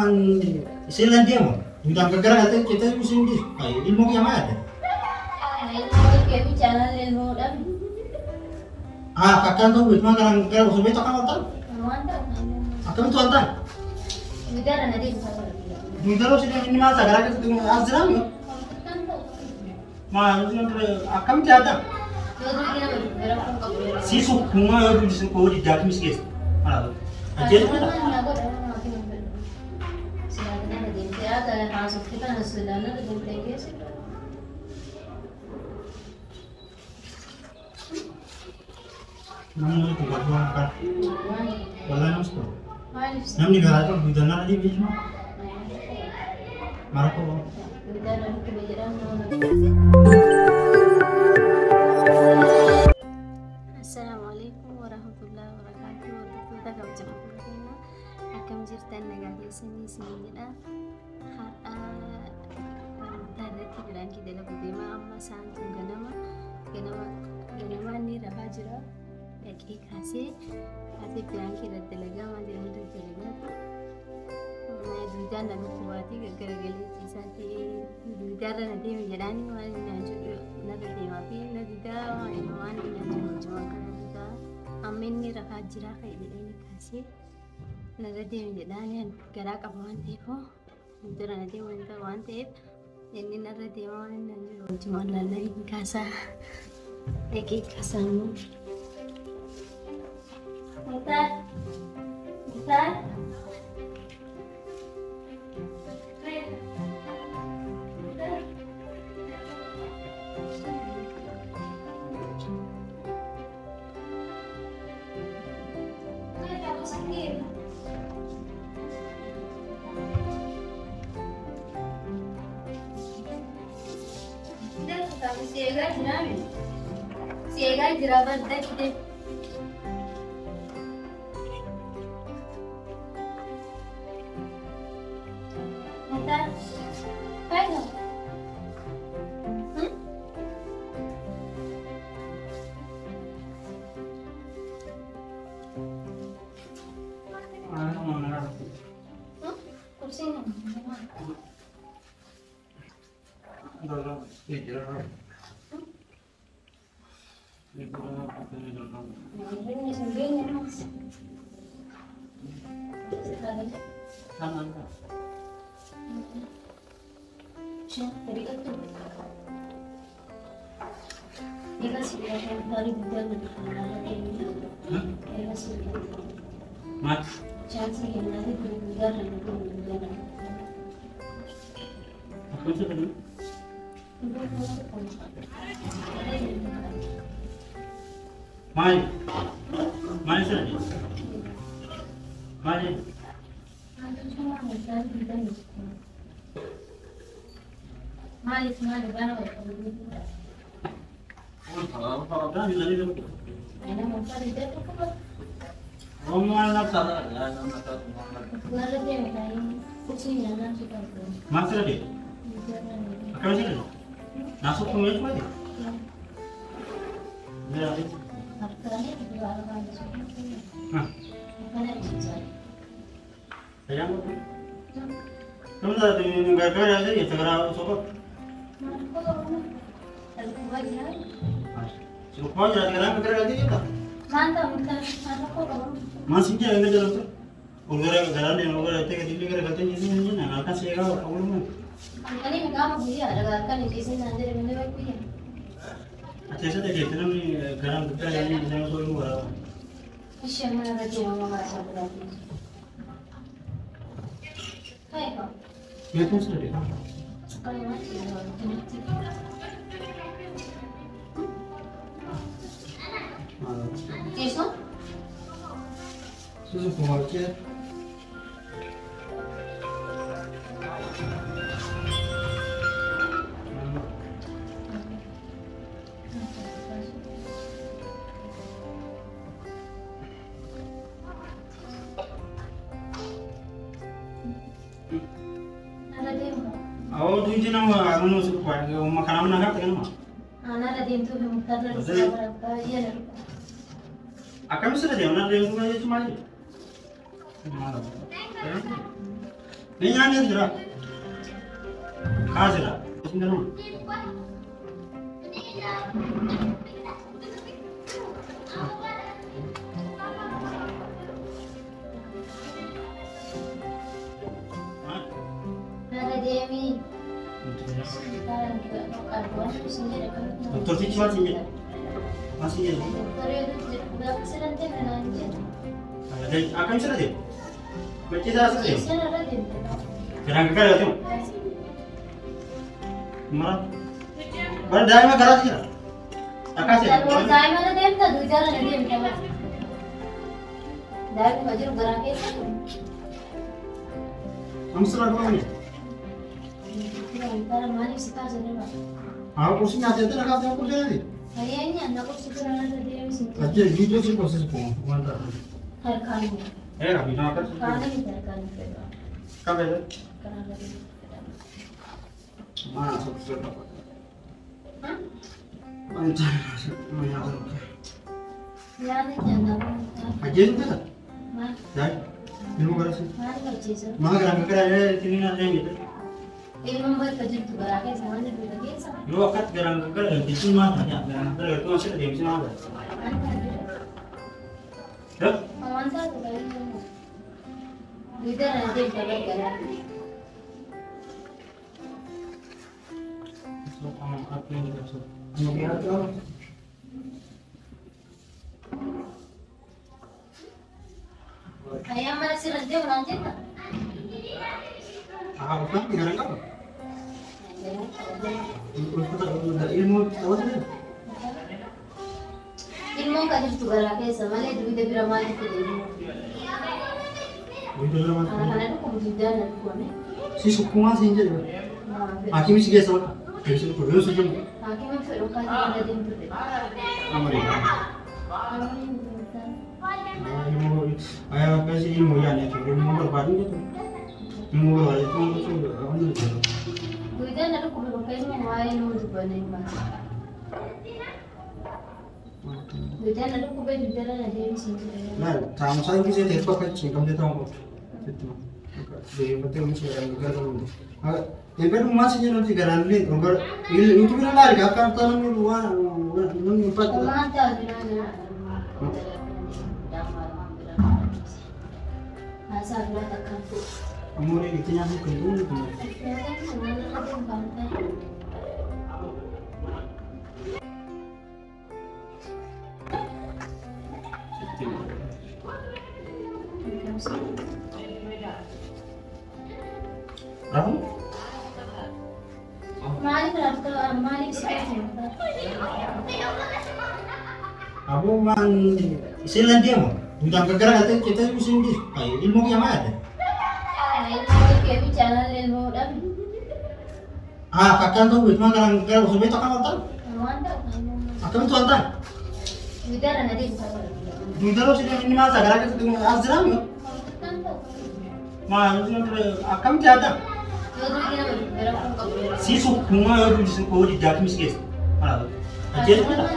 Ang sila dia mo. Yung gara kita kita mesti di. Ay, ilmu yang ada. Kayak bicara ilmu dan Ah, kakak tuh wit mah kan gara usah beto kan otak. mantap. Akan tuh antar. Bicara nanti bisa. Mungkin sih ini mah gara kita tuh azram. Ma, itu akan tiada. Sisu kuma ya di situ di jatuh miskin. Ah, aja itu dah. Namun itu buat kan. Wala nang sto. Nam ni gara tuh di dalam di bisma. Marako. Assalamualaikum warahmatullahi wabarakatuh. Warahmatullahi wabarakatuh. Akam jirtan nagaa keessanii sinidha. Tarreetti biraan kidala gudeema amma saantuun ganama ni rafaa jira. Dhaqee kaasee biraan keerratti dalagaa waan jiran irratti dalagaa. Duudaan nama kubaatii gargalee ciisaatii duudaarra na deeme jedhaanii waan nyaachuu narra deemaa fi na duudaa waan nyaachuu hojjemaa kana duudaa amma inni rafaa jiraa ka'e jedhanii kaasee narra deeme jedhaanii garaa qaba waan ta'eef dura na deemu waan ta'eef inni narra deemaa waan nyaachuu hojjemaa lallanii kaasaa dhaqee kaasaamu. Mutar. Siega jiraban deh. Mutar. Ayo. Kursi ni. Mat. Apa itu tadi? Mai. Mai sini. Mai. Kalau dah di sini tu. Rombongan nak salah, masih ada. Akan masih ada. Masuk ke meja mana? Ada. Sayang. Kamu dah di negara aja ya, segera sokot. Supaya jangan negara lagi kita. Mantap. Masih dia yang jalan tu. Orang jalan yang orang itu kita negara katanya ini nak akan saya kau orang. Ini mereka mau dia ada kan di sini nanti ada mana baik punya. Aceh saya tak kira ni garam kita yang jangan soal luar. Siapa nak kerja mama macam berarti. Hai kau. Ya tu sudah. Kalau macam nanti. Esok? Susu kumarnya. Awak tu je nama anu suka makanan mana kan nama? Anak ada yang tu mutar lagi berapa iya lah. Akan bisa dia, anak dia cuma aja cuma aja. Ini aneh sudah. Kasih lah. Sini Dewi. Dokter sih cuma sih. Masih ya. Dokter itu berapa sekarang dia nanti? Ada akan sudah deh. Baca saja deh. Sana ada dia. Jangan kekal tu. Marah. Bar dah mah garaj ya. Akan sih. Kalau saya mana dia tak dua jalan dia macam. Dah baju gerak itu. Amsra kau ni. Antara mana sih tak jadi pak? Aku kursi ni ada tu nak apa kursi ni? Hari ini anak kursi kerana ada dia mesti. Aje video sih proses pun. Mantap. Har kali. Kami nak apa? Kali ni har kali. Kau betul? Kerana ada dia. Mana sukses dapat? Hah? Mantap. Mana ada? Ya ni jangan. Aje tu tak? Mana? Dah. Ilmu garaj. Mana kerja sah? Mana garaj kerja ni nak ni. Ilmu buat kerja tu berakeh sama ni tu lagi sah. Lu akat garang kerja di sini mah banyak garang kerja itu masih di sini ada. Ya? Mantap tu kali ni. Kita nanti jalan jalan. So apa yang kita so? Mungkin ada. Ayam masih nanti orang cina. Apa kan garang kau? Ilmu tahu tak? Ilmu kerja tu berakeh sama ni tu kita beramal itu ilmu. Video lama. Anak-anak tu kemudian nak buat ni. Si sukuma sih je. Aki mesti guys sama. Kasi tu video saja. Hakim yang ferokan ada dia tu. Amari. Ilmu ayah kasi ilmu ya ni. Ilmu berbaru tu. Ilmu berbaru tu apa ni? Kita nak kemudian mau ilmu tu buat ni mas. Kita nak kemudian jalan ada yang sini. Nah, sama saya kisah terpa kecil kamu dia tahu. Itu. Dia betul mesti orang garang tu. Yang kedua masih jangan si garang ni. Agar itu bila lari akan tanam ni luar empat. Mantap di mana? Asal buat takkan tu. Kamu ni itu yang aku kenal tu. Ya kan sebenarnya ada bantai. Apa? Malik berapa? Malik siapa? Abu man silan dia mo. Udang kegerak atau kita mesti ni. Ay, ilmu yang mana? Ilmu kami channel ilmu dah. Kakak tu itu mana kalau sudah itu kan orang. Mantap. Akan tu orang. Kita nanti Kita lo sudah ini masa gerak itu dengan azram yo. Mah itu akan tiada. Si sukuma yo di suku di dak miskis. Mana tu? Aje tu tak?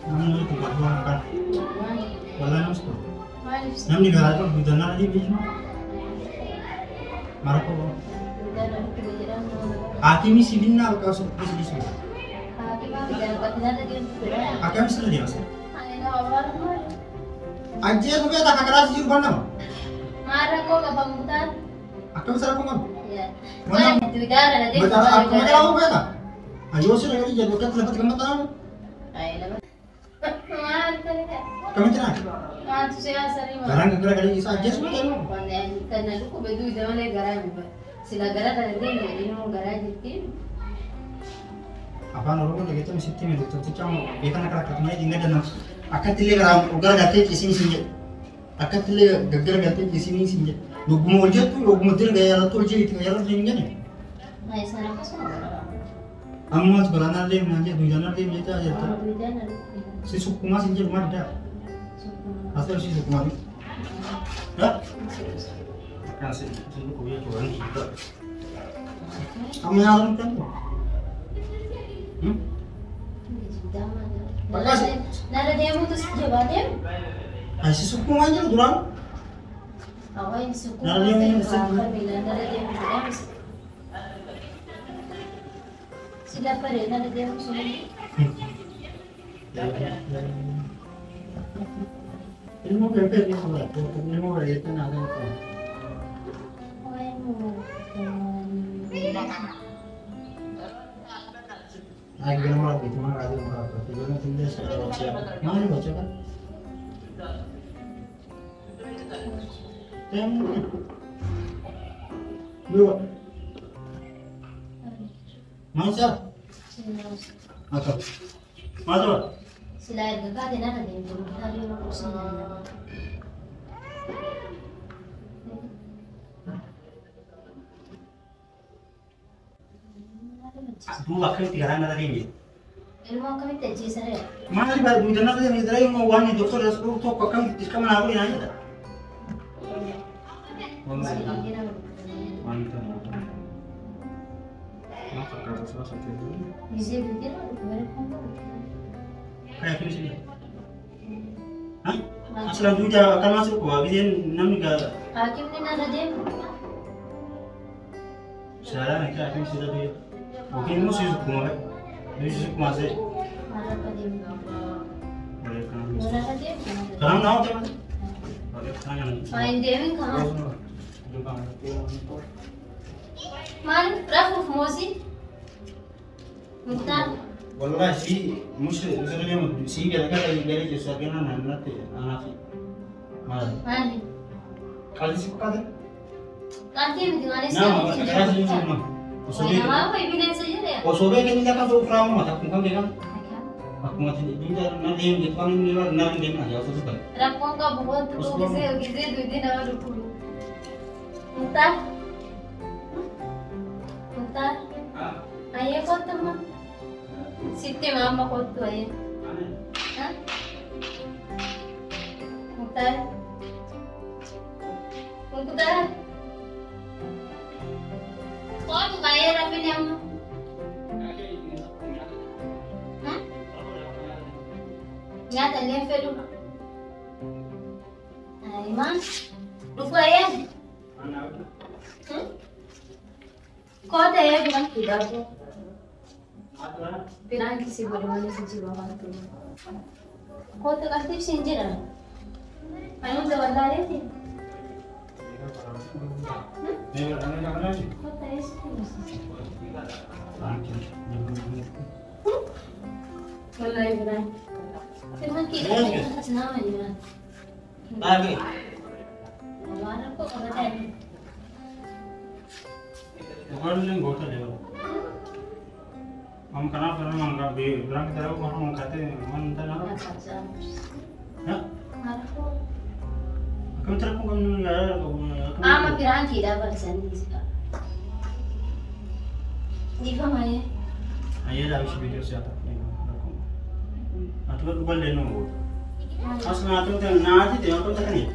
Namanya tu bahagian kan. Walau nampak. Namni gerak tu bukan nak di bisma. Marco. Hakimi sibinna kau seperti di sini. Akan sudah dia masih. Aje tu kita tak keras juga mana? Marah kok kapag mutan? Akan besar aku mana? Ya. Mana itu darah nanti. Betul aku mana aku beta? Ayo sih lagi jadi bukan dapat kematan. Ayo lah. Marah kan? Kami tidak. Itu saya sering. Garang gerak kali isa aje semua tu. Pandai karena lu kok bedu zaman garang juga. Sila garang nanti ini mau garang jadi. Apa orang lagi tu mesti tim itu tu cuma kita nak kerja ni tinggal dalam. Akan tilik orang ugar gati kisi sini. Akan tilik gagal gati kisi sini. Logo mau je tu logo model gaya tu je itu gaya tu ni. Nah, sana apa semua? Amma tu berana lem nanti tu jangan lem je tu aja tu. Jangan. Si sukuma sini rumah ada. Asal si sukuma ni. Ya? Kasih sukuma tu orang kita. Kamu yang orang tu. Nada dia mutus jawabannya. Masih suku aja durang. Awalnya suku. Nada dia mutus. Nada dia mutus. Sila pa rin, nada dia mutus. Ini mau bebek ya sama. Ini mau lihat nada itu. Lagi nama itu mah ada berapa? Tiga nanti dia sudah siapa? Mana baca kan? Dua. Masa? Apa? Masa? Sila erga ka din na din, sabi mo ko sila na. Dua kali tiga hari nanti ini. Ilmu kami teji sare. Mana di baru dua nanti ini terakhir mau wangi dokter harus perlu tuh kakak diska mana aku ini aja. Mantap. Mantap kata salah satu itu. Bisa bikin apa? Kayak gini sih. Hah? Selanjutnya akan masuk kok. Bisa namanya gak. Hakim ni nada dia. Saya nak hakim sudah dia. Mungkin musuh suku mana? Musuh suku masih. Mana pa dia? Boleh kan? Mana dia? Sekarang tahu tak? Boleh tangan. Main dia min kah? Man, rafu mosi. Mutar. Wallahi si musuh misalnya si kita dari jasa kena nanti anak si. Mana? Mana? Kalau si kata? Kanti mi tinggal di Nama, sini. kalau si mana? Sobe. Nama apa evidence saja dia? Oh sobe kan dia kan sopra mata kung kan dia kan. Aku mati di nanti yang kita ini nanti dia aja usah sebab. Rakong ka buat tu gize dua na rupu. Mutar. Mutar. Ayah kau teman. Siti mama kau tu ayah. Hah? Mutar. Mutar. Kau tu kaya rapi ni amma. Hah? Nyata lihat fedu. Aiman, rupu ayah. Kau ada ya bukan tidak bu. Pirang kisi bagaimana sih jiwa mantu. Kau tu aktif sinjira. Kamu tu bandar ni. Kau tak sih. Wallahi benar. Memang kita atas nama ni kan. Lagi. Mana kok ada ni? Bukan yang gota dia. Kamu kenapa memang bilang kita mau kata mantan apa? Ya? Aku. Kamu terus kamu nggak Ama pirang kita bersen di sini. Di mana ya? Ayah dah habis video siapa? Atau bukan dia nunggu. Asal atau tu nanti dia apa tak ni?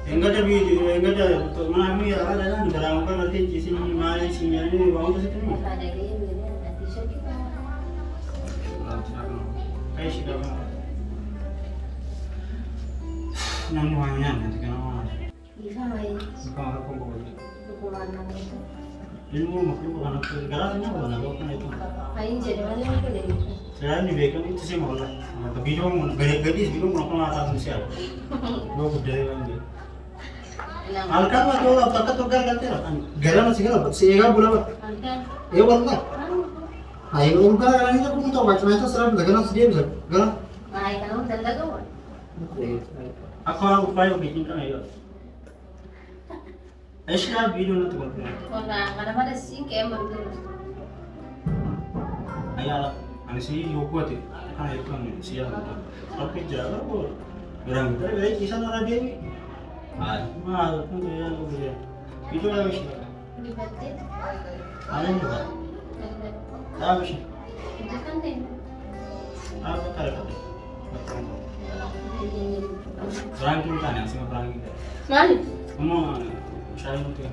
Enggak ada video, enggak ada. Mana kami ada lah. Barang apa nanti di sini mari sini ni bawa tu situ ni. Ada gaya ni ada t-shirt kita. Kayak sih dah. Nang wangnya nanti kena. Di mana ya? Bukan apa pun. Bukan nama itu. Ilmu makhluk bukan apa. Garasnya bukan apa kan itu. Kain jadi mana yang boleh? Saya ni bekam itu sih malah. Tapi juga mau gadis juga mau nak atas siapa? Dua budaya kan dia. Alkan mah tu apa kat tukar kan dia. Garam masih garam. Sehingga bulan. Alkan. Ya bulan. Ayo enggak kan itu pun tahu macam-macam serap garam sedih bisa. Garam. Ay kamu tanda kau. Aku upaya bikin kan ayo. Aisyah video nanti buat. Orang mana sih kayak baru. Ayah, ane sih yoga tu. Kan itu kan siapa tu. Tapi jaga pun. Garam kita ada kisah orang dia. Mal pun dia dia. Itu lah sih. Di batin. Ada juga. Tahu sih. Itu kan deh. Apa kata? Perang kita ni, semua perang kita. Mana? Kamu saya itu.